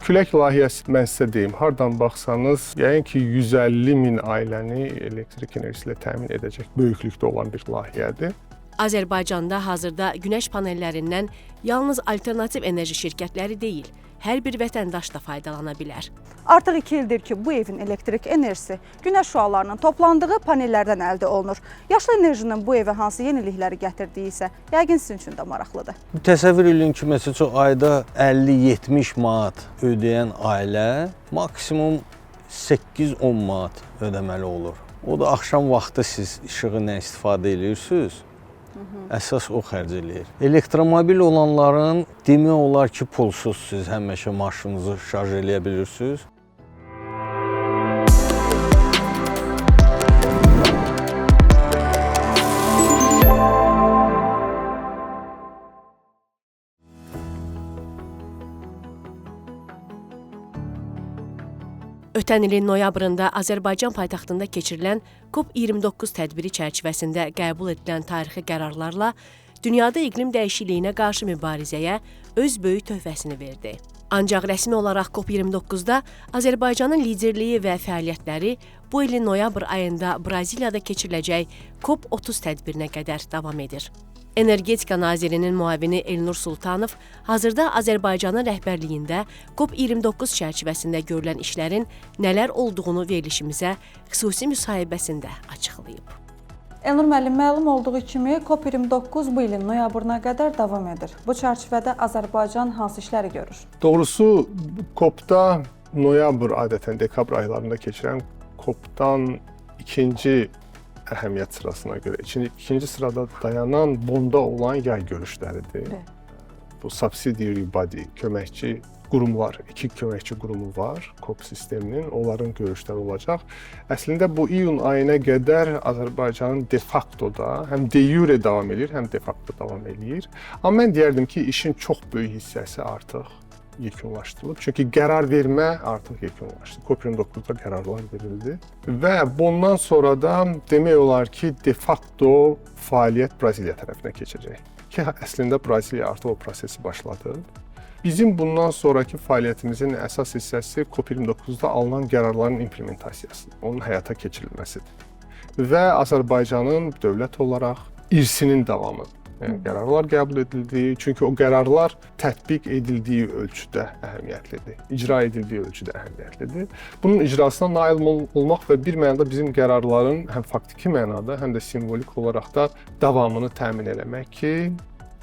Külək layihəsi mən sizə deyim, hardan baxsanız, yəqin ki 150 min ailəni elektrik enerjisi ilə təmin edəcək böyüklükdə olan bir layihədir. Azərbaycanda hazırda günəş panellərindən yalnız alternativ enerji şirkətləri deyil, hər bir vətəndaş da faydalana bilər. Artıq 2 ildir ki, bu evin elektrik enerjisi günəş şüalarının toplandığı panellərdən əldə olunur. Yaşıl enerjinin bu evə hansı yenilikləri gətirdiyi isə yəqin sizin üçün də maraqlıdır. Təsəvvür edin ki, məsəl üçün ayda 50-70 manat ödəyən ailə maksimum 8-10 manat ödəməli olur. O da axşam vaxtı siz işığı nə istifadə edirsiniz? Əsas o xərc eləyir. Elektromobil olanların demək olar ki, pulsuz siz həmişə maşınınızı şarj eləyə bilirsiniz. Ötən ilin noyabrında Azərbaycan paytaxtında keçirilən COP29 tədbiri çərçivəsində qəbul edilən tarixi qərarlarla dünyada iqlim dəyişikliyinə qarşı mübarizəyə öz böyük töhfəsini verdi. Ancaq rəsmi olaraq COP29-da Azərbaycanın liderliyi və fəaliyyətləri bu ilin noyabr ayında Braziliyada keçiriləcək COP30 tədbirinə qədər davam edir. Energetika nazirinin müavini Elnur Sultanov hazırda Azərbaycanın rəhbərliyində COP29 çərçivəsində görülən işlərin nələr olduğunu verilişimizə xüsusi müsahibəsində açıqlayıb. Elnur müəllim, məlum olduğu kimi COP29 bu ilin noyabrına qədər davam edir. Bu çərçivədə Azərbaycan hansı işləri görür? Doğrusu COP-da noyabr adətən dekabr aylarında keçirən COP-dan ikinci əhəmiyyət sırasına görə ikinci sırada dayanan Bonda olan yay görüşləridir. Bu subsidiary body, köməkçi qurumlar, 2 köməkçi qurumu var COP sisteminin, onların görüşləri olacaq. Əslində bu iyun ayına qədər Azərbaycanın de facto da həm de jure davam edir, həm de facto davam edir. Amma mən deyərdim ki, işin çox böyük hissəsi artıq yekunlaşdırılıb. Çünki qərar vermə artıq yekunlaşdı. COP29-da qərarlar verildi və bundan sonra da demək olar ki, de facto fəaliyyət Braziliya tərəfinə keçəcək. Ki, əslində Braziliya artıq o prosesi başladı. Bizim bundan sonraki fəaliyyətimizin əsas hissəsi COP29-da alınan qərarların implementasiyası, onun həyata keçirilməsidir. Və Azərbaycanın dövlət olaraq irsinin davamı. Yəni, qərarlar qəbul edildi, çünki o qərarlar tətbiq edildiyi ölçüdə əhəmiyyətlidir, icra edildiyi ölçüdə əhəmiyyətlidir. Bunun icrasına nail olmaq və bir mənada bizim qərarların həm faktiki mənada, həm də simvolik olaraq da davamını təmin eləmək ki,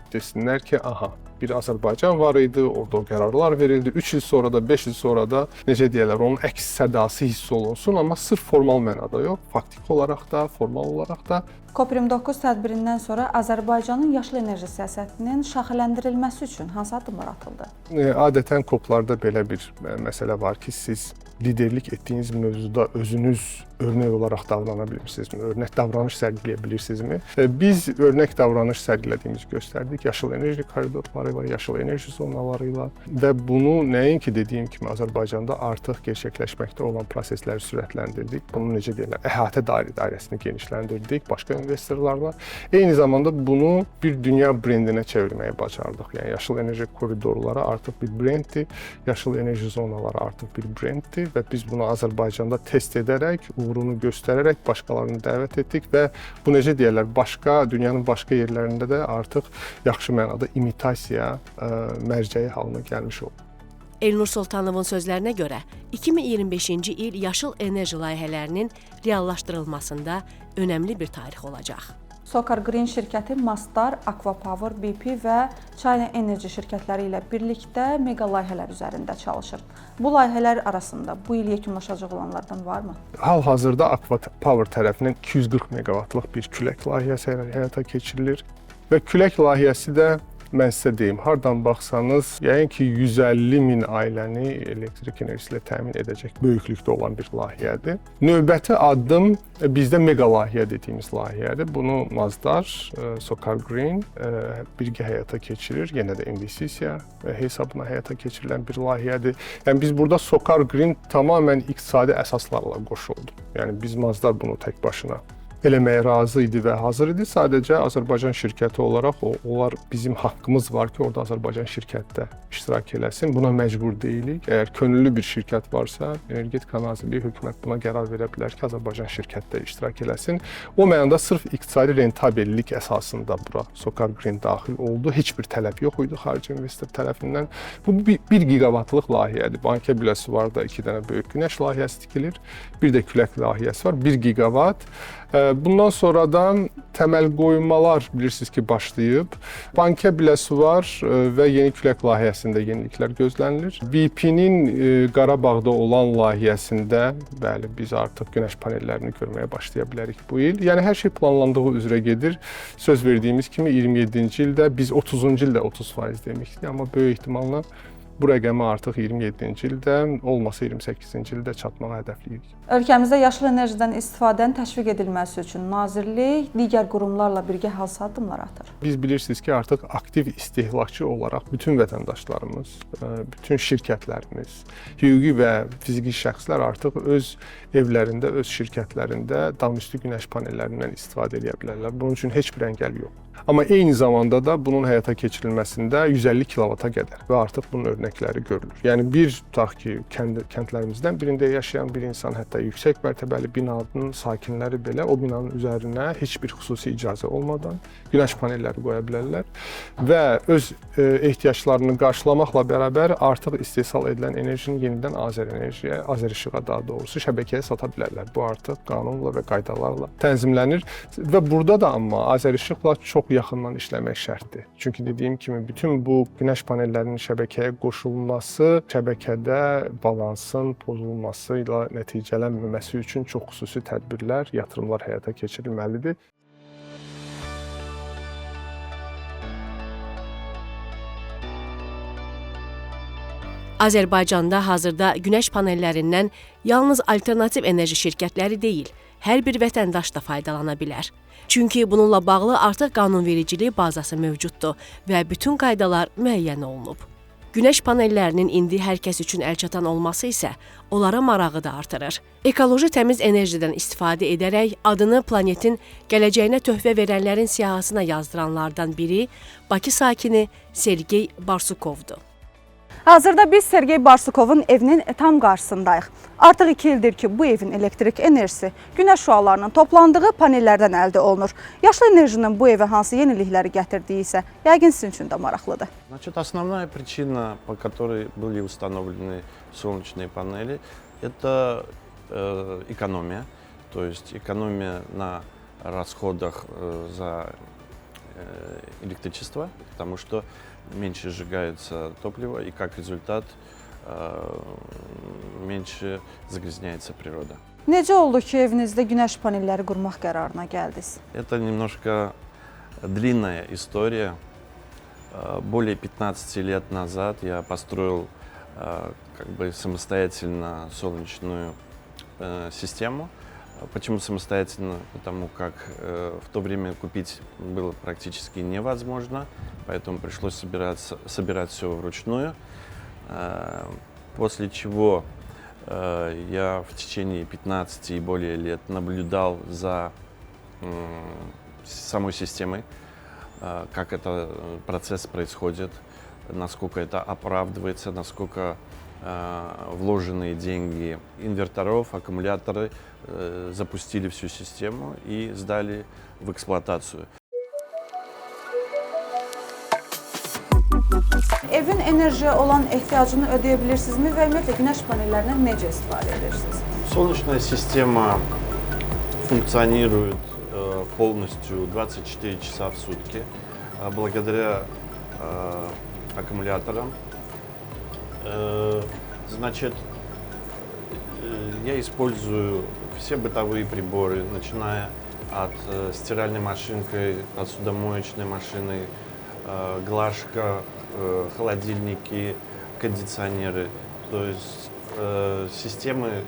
desinlər ki, aha, bir Azərbaycan var idi, orada o qərarlar verildi. 3 il sonra da, 5 il sonra da, necə deyirlər, onun əks sədası hiss olunsun, amma sırf formal mənada yox, faktik olaraq da, formal olaraq da. COP29 tədbirindən sonra Azərbaycanın yaşıl enerji siyasətinin şaxələndirilməsi üçün hansı addımlar atıldı? Adətən COP-larda belə bir məsələ var ki, siz liderlik etdiyiniz mövzuda özünüz örnək olaraq davrana bilirsinizmi? Örnək davranış sərgiləyə bilirsinizmi? Biz örnək davranış sərgilədiyimizi göstərdik yaşıl enerji koridorları ilə, yaşıl enerji zonaları ilə və bunu nəinki dediyim kimi Azərbaycanda artıq gerçəkləşməkdə olan prosesləri sürətləndirdik. Bunu necə deyirlər, əhatə dairəsini genişləndirdik başqa investorlarla. Eyni zamanda bunu bir dünya brendinə çevirməyə bacardıq. Yəni yaşıl enerji koridorları artıq bir brenddir, yaşıl enerji zonaları artıq bir brenddir və biz bunu Azərbaycanda test edərək, uğurunu göstərərək başqalarını dəvət etdik və bu necə deyirlər, dünyanın başqa yerlərində də artıq yaxşı mənada imitasiya mərcəyi halına gəlmiş oldu. Elnur Sultanovun sözlərinə görə 2025-ci il yaşıl enerji layihələrinin reallaşdırılmasında önəmli bir tarix olacaq. Socar Green şirkəti Mastar, Aquapower, BP və China Energy şirkətləri ilə birlikdə mega layihələr üzərində çalışır. Bu layihələr arasında bu il yekunlaşacaq olanlardan varmı? Hal-hazırda Aquapower tərəfindən 240 meqavatlıq bir külək layihəsi həyata keçirilir və külək layihəsi də mən sizə deyim, hardan baxsanız, yəqin ki 150 min ailəni elektrik enerjisi ilə təmin edəcək böyüklükdə olan bir layihədir. Növbəti addım bizdə mega layihə dediyimiz layihədir. Bunu Mazdar, Socar Green birgə həyata keçirir. Yenə də investisiya hesabına həyata keçirilən bir layihədir. Yəni biz burada Socar Green tamamilə iqtisadi əsaslarla qoşuldu. Yəni biz Mazdar bunu tək başına eləməyə razı idi və hazır idi. Sadəcə Azərbaycan şirkəti olaraq onlar bizim haqqımız var ki, orada Azərbaycan şirkətdə iştirak eləsin. Buna məcbur deyilik. Əgər könüllü bir şirkət varsa, Energetika Nazirliyi, hökumət buna qərar verə bilər ki, Azərbaycan şirkətdə iştirak eləsin. O mənada sırf iqtisadi rentabellik əsasında bura Sokar Green daxil oldu. Heç bir tələb yox idi xarici investor tərəfindən. Bu 1 giqavatlıq layihədir. Bankə Biləsuvarda 2 dənə böyük günəş layihəsi tikilir. Bir də külək layihəsi var. 1 giqavat. Bundan sonradan təməl qoymalar bilirsiniz ki, başlayıb. Bankə Biləsuvar və Yeni Külək layihəsində yeniliklər gözlənilir. BP-nin Qarabağda olan layihəsində, bəli, biz artıq günəş panellərini görməyə başlaya bilərik bu il. Yəni hər şey planlandığı üzrə gedir. Söz verdiyimiz kimi 27-ci ildə biz 30-cu ildə 30% demişdik, amma böyük ehtimalla bu rəqəmə artıq 27-ci ildə, olmasa 28-ci ildə çatmağı hədəfləyirik. Ölkəmizdə yaşıl enerjidən istifadənin təşviq edilməsi üçün Nazirlik digər qurumlarla birgə hansı addımlar atır? Biz bilirsiniz ki, artıq aktiv istehlakçı olaraq bütün vətəndaşlarımız, bütün şirkətlərimiz, hüquqi və fiziki şəxslər artıq öz evlərində, öz şirkətlərində damüstü günəş panellərindən istifadə edə bilərlər. Bunun üçün heç bir əngəl yox. Amma eyni zamanda da bunun həyata keçirilməsində 150 kilovata qədər və artıq bunun örnəkləri görülür. Yəni tutaq ki, kəndlərimizdən birində yaşayan bir insan, hətta yüksək mərtəbəli binanın sakinləri belə o binanın üzərinə heç bir xüsusi icazə olmadan günəş panelləri qoya bilərlər və öz ehtiyaclarını qarşılamaqla bərabər artıq istehsal edilən enerjini yenidən Azərenerjiyə, Azəreşığa daha doğrusu şəbəkəyə sata bilərlər. Bu artıq qanunla və qaydalarla tənzimlənir və burada da amma Azəreşıqla çox yaxından işləmək şərtdir. Çünki dediyim kimi bütün bu günəş panellərinin şəbəkəyə qoşulması şəbəkədə balansın pozulması ilə nəticələnməməsi üçün çox xüsusi tədbirlər, yatırımlar həyata keçirilməlidir. Azərbaycanda hazırda günəş panellərindən yalnız alternativ enerji şirkətləri deyil, hər bir vətəndaş da faydalana bilər. Çünki bununla bağlı artıq qanunvericilik bazası mövcuddur və bütün qaydalar müəyyən olunub. Günəş panellərinin indi hər kəs üçün əlçatan olması isə onlara marağı da artırır. Ekoloji təmiz enerjidən istifadə edərək adını planetin gələcəyinə töhfə verənlərin siyahısına yazdıranlardan biri Bakı sakini Sergey Barsukovdur. Hazırda biz Sergey Barsukovun evinin tam qarşısındayıq. Artıq 2 ildir ki, bu evin elektrik enerjisi günəş şüalarının toplandığı panellərdən əldə olunur. Yaşlı enerjinin bu evə hansı yenilikləri gətirdiyi isə yəqin sizin üçün də maraqlıdır. Основная причина, по которой были установлены солнечные панели, это экономия. То есть экономия на расходах за электричество, потому что меньше сжигается топливо, и как результат меньше загрязняется природа. Necə oldu ki, evinizdə günəş panelləri qurmaq qərarına gəldiniz? Это немножко длинная история. Более 15 лет назад я построил самостоятельно солнечную систему. Почему самостоятельно? Потому как в то время купить было практически невозможно, поэтому пришлось собирать все вручную. После чего я в течение 15 и более лет наблюдал за самой системой, как этот процесс происходит, насколько это оправдывается, насколько вложенные деньги инверторов, аккумуляторы запустили всю систему и сдали в эксплуатацию. Evin enerjiyə olan ehtiyacını ödəyə bilirsinizmi və ümumiyyətlə günəş panellərindən necə istifadə edirsiniz? Солнечная система функционирует полностью 24 часа в сутки благодаря аккумуляторам. Значит, я использую все бытовые приборы, начиная от стиральной машинки, посудомоечной машины, глажка, холодильники, кондиционеры. То есть системы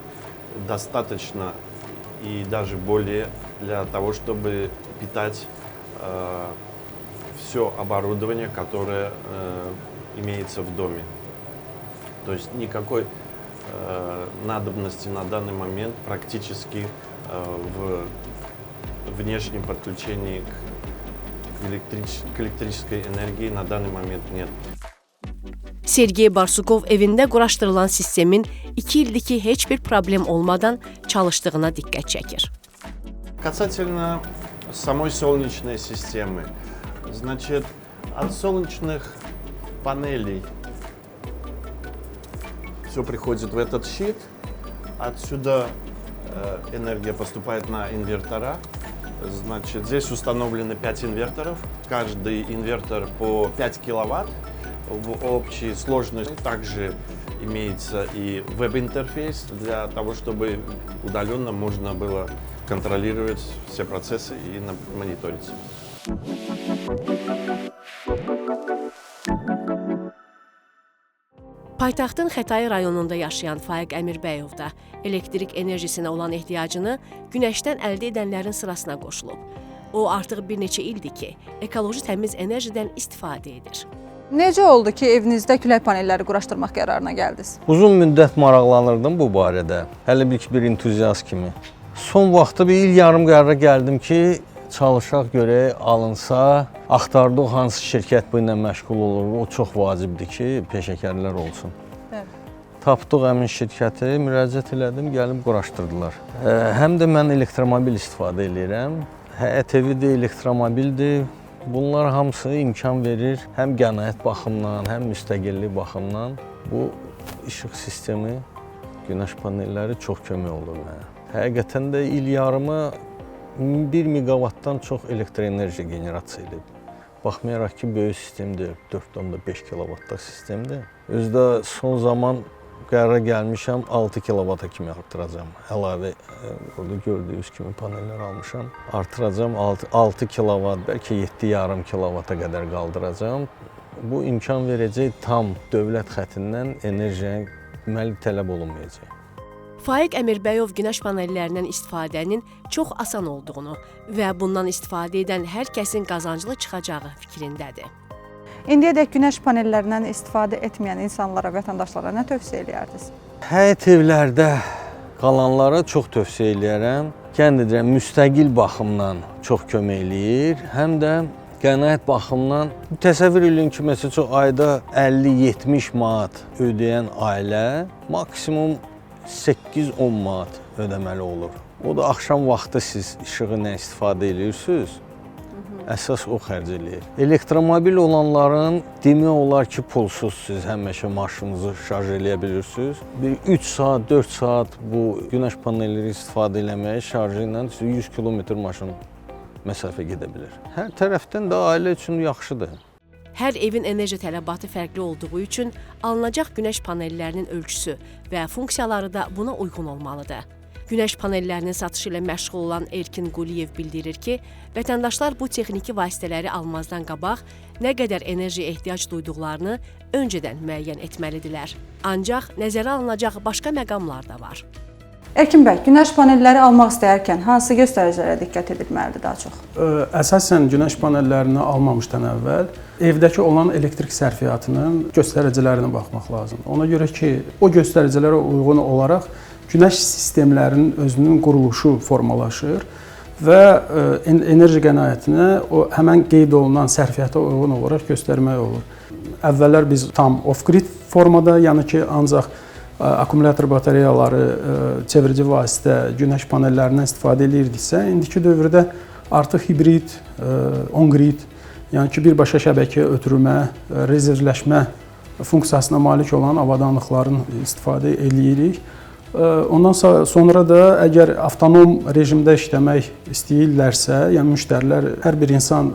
достаточно и даже более для того, чтобы питать все оборудование, которое имеется в доме. То есть никакой надобности на данный момент практически в внешнем подключении к электрической энергии на данный момент нет. Sergey Barsukov evində quraşdırılan sistemin 2 ildir ki, heç bir problem olmadan çalışdığına diqqət çəkir. Касательно самой солнечной системы, значит, от солнечных панелей все приходит в этот щит, отсюда энергия поступает на инвертора. Значит, здесь установлены 5 инверторов, каждый инвертор по 5 киловатт в общей сложности. Также имеется и веб-интерфейс для того, чтобы удаленно можно было контролировать все процессы и мониторить. Paytaxtın Xətai rayonunda yaşayan Faiq Əmirbəyov da elektrik enerjisinə olan ehtiyacını günəşdən əldə edənlərin sırasına qoşulub. O artıq bir neçə ildir ki, ekoloji təmiz enerjidən istifadə edir. Necə oldu ki, evinizdə külək panelləri quraşdırmaq qərarına gəldiniz? Uzun müddət maraqlanırdım bu barədə. Hələ bir entuziast kimi. Son vaxtda bir il yarım qərara gəldim ki, çalışaq görək, alınsa, axtardıq hansı şirkət bu ilə məşğul olur. O çox vacibdir ki, peşəkərlər olsun. Evet. Tapdıq həmin şirkəti, müraciət elədim, gəlib quraşdırdılar. Həm də mən elektromobil istifadə edirəm. Həyət evidir, elektromobildir. Bunlar hamısı imkan verir, həm qənaət baxımından, həm müstəqillik baxımından. Bu işıq sistemi, günəş panelləri çox kömək olur mənə. Həqiqətən də il yarıma 1 megawattdan çox elektroenerji generasiya edib. Baxmayaraq ki, böyük sistemdir, 4.5 kilovattlıq sistemdir. Özdə son zaman qərara gəlmişəm, 6 kilovata kimi artıracam. Əlavə, orada gördüyünüz kimi panellər almışam. Artıracam 6 kilovat, bəlkə 7,5 kilovata qədər qaldıracam. Bu imkan verəcək tam dövlət xəttindən enerjiyə deməli tələb olunmayacaq. Faiq Əmirbəyov günəş panellərindən istifadənin çox asan olduğunu və bundan istifadə edən hər kəsin qazanclı çıxacağı fikrindədir. İndiyədək günəş panellərindən istifadə etməyən insanlara, vətəndaşlara nə tövsiyə edərdiniz? Həyət evlərdə qalanlara çox tövsiyə eləyərəm. Kəndicə müstəqil baxımdan çox kömək eləyir, həm də qənaət baxımdan. Təsəvvür edin ki, məsələn, ayda 50-70 manat ödəyən ailə maksimum 8-10 manat ödəməli olur. O da axşam vaxtı siz işığı nə istifadə edirsiniz, əsas o xərc eləyir. Elektromobil olanların demək olar ki, pulsuz siz həmişə maşınınızı şarj eləyə bilirsiniz. Bir 3 saat, 4 saat bu günəş panelləri istifadə eləməyə şarjı ilə 100 kilometr maşın məsafə gedə bilir. Hər tərəfdən də ailə üçün yaxşıdır. Hər evin enerji tələbatı fərqli olduğu üçün alınacaq günəş panellərinin ölçüsü və funksiyaları da buna uyğun olmalıdır. Günəş panellərinin satışı ilə məşğul olan Erkin Quliyev bildirir ki, vətəndaşlar bu texniki vasitələri almazdan qabaq nə qədər enerjiyə ehtiyac duyduqlarını öncədən müəyyən etməlidirlər. Ancaq nəzərə alınacaq başqa məqamlar da var. Erkin bəy, günəş panelləri almaq istəyərkən hansı göstəricilərə diqqət edilməlidir daha çox? Əsasən günəş panellərini almamışdan əvvəl evdəki olan elektrik sərfiyyatının göstəricilərinə baxmaq lazımdır. Ona görə ki, o göstəricilərə uyğun olaraq günəş sistemlərinin özünün quruluşu formalaşır və enerji qənaətinə o həmən qeyd olunan sərfiyyata uyğun olaraq göstərmək olur. Əvvəllər biz tam off-grid formada, yəni ki, ancaq akkumulyator batareyaları, çevirici vasitə, günəş panellərindən istifadə edirdiksə, indiki dövrdə artıq hibrid, on-grid, yəni ki, birbaşa şəbəkəyə ötürmə, rezervləşmə funksiyasına malik olan avadanlıqların istifadə edirik. Ondan sonra da əgər avtonom rejimdə işləmək istəyirlərsə, yəni müştərilər, hər bir insan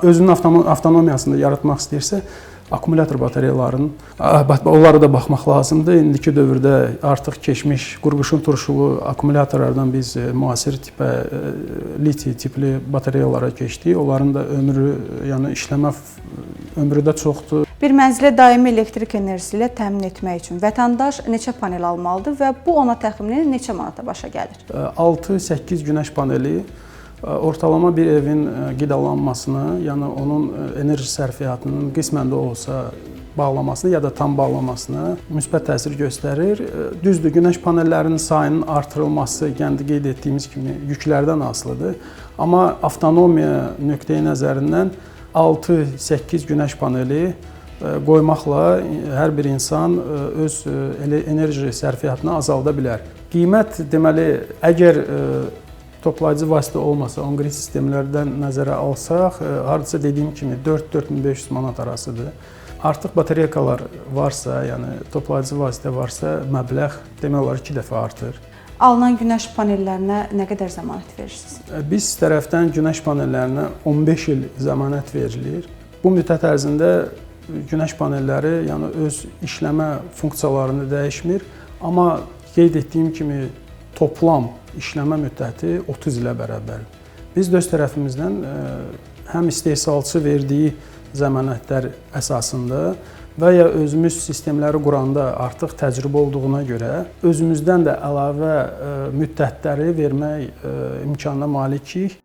özünün avtonomiyasını yaratmaq istəyirsə, akkumulyator batareyalarının, onlara da baxmaq lazımdır. İndiki dövrdə artıq keçmiş qurğuşun turşulu akkumulyatorlardan biz müasir tipə, liti tipli batareyalara keçdik. Onların da ömrü, yəni işləmə ömrü də çoxdur. Bir mənzilə daimi elektrik enerjisi ilə təmin etmək üçün vətəndaş neçə panel almalıdır və bu ona təxminən neçə manata başa gəlir? 6-8 günəş paneli ortalama bir evin qidalanmasını, yəni onun enerji sərfiyyatının qismən də olsa bağlamasına ya da tam bağlamasına müsbət təsir göstərir. Düzdür, günəş panellərinin sayının artırılması, yəni qeyd etdiyimiz kimi yüklərdən asılıdır. Amma avtonomiya nöqteyi nəzərindən 6-8 günəş paneli qoymaqla hər bir insan öz enerji sərfiyyatını azalda bilər. Qiymət deməli, əgər toplayıcı vasitə olmasa, on-grid sistemlərdən nəzərə alsaq, hardasa dediyim kimi 4-4500 manat arasıdır. Artıq batareykalar varsa, yəni toplayıcı vasitə varsa, məbləğ demək olar 2 dəfə artır. Alınan günəş panellərinə nə qədər zəmanət verirsiniz? Biz tərəfdən günəş panellərinə 15 il zəmanət verilir. Bu müddət ərzində günəş panelləri yəni öz işləmə funksiyalarını dəyişmir, amma qeyd etdiyim kimi toplam işləmə müddəti 30 ilə bərabərdir. Biz də öz tərəfimizdən həm istehsalçı verdiyi zəmanətlər əsasında və ya özümüz sistemləri quranda artıq təcrübə olduğuna görə özümüzdən də əlavə müddətləri vermək imkanına malikik.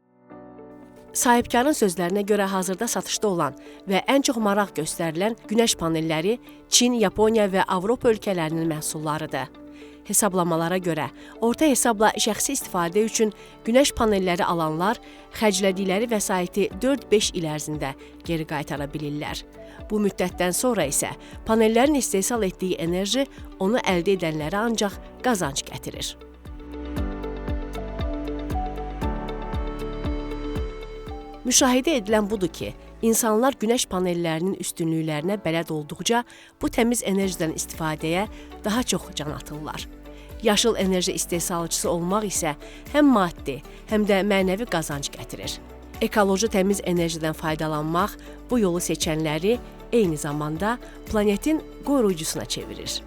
Sahibkarın sözlərinə görə hazırda satışda olan və ən çox maraq göstərilən günəş panelləri Çin, Yaponiya və Avropa ölkələrinin məhsullarıdır. Hesablamalara görə, orta hesabla şəxsi istifadə üçün günəş panelləri alanlar xərclədikləri vəsaiti 4-5 il ərzində geri qaytara bilirlər. Bu müddətdən sonra isə panellərin istehsal etdiyi enerji onu əldə edənlərə ancaq qazanc gətirir. Müşahidə edilən budur ki, insanlar günəş panellərinin üstünlüklərinə bələd olduqca bu təmiz enerjidən istifadəyə daha çox can atırlar. Yaşıl enerji istehsalçısı olmaq isə həm maddi, həm də mənəvi qazanc gətirir. Ekoloji təmiz enerjidən faydalanmaq bu yolu seçənləri eyni zamanda planetin qoruyucusuna çevirir.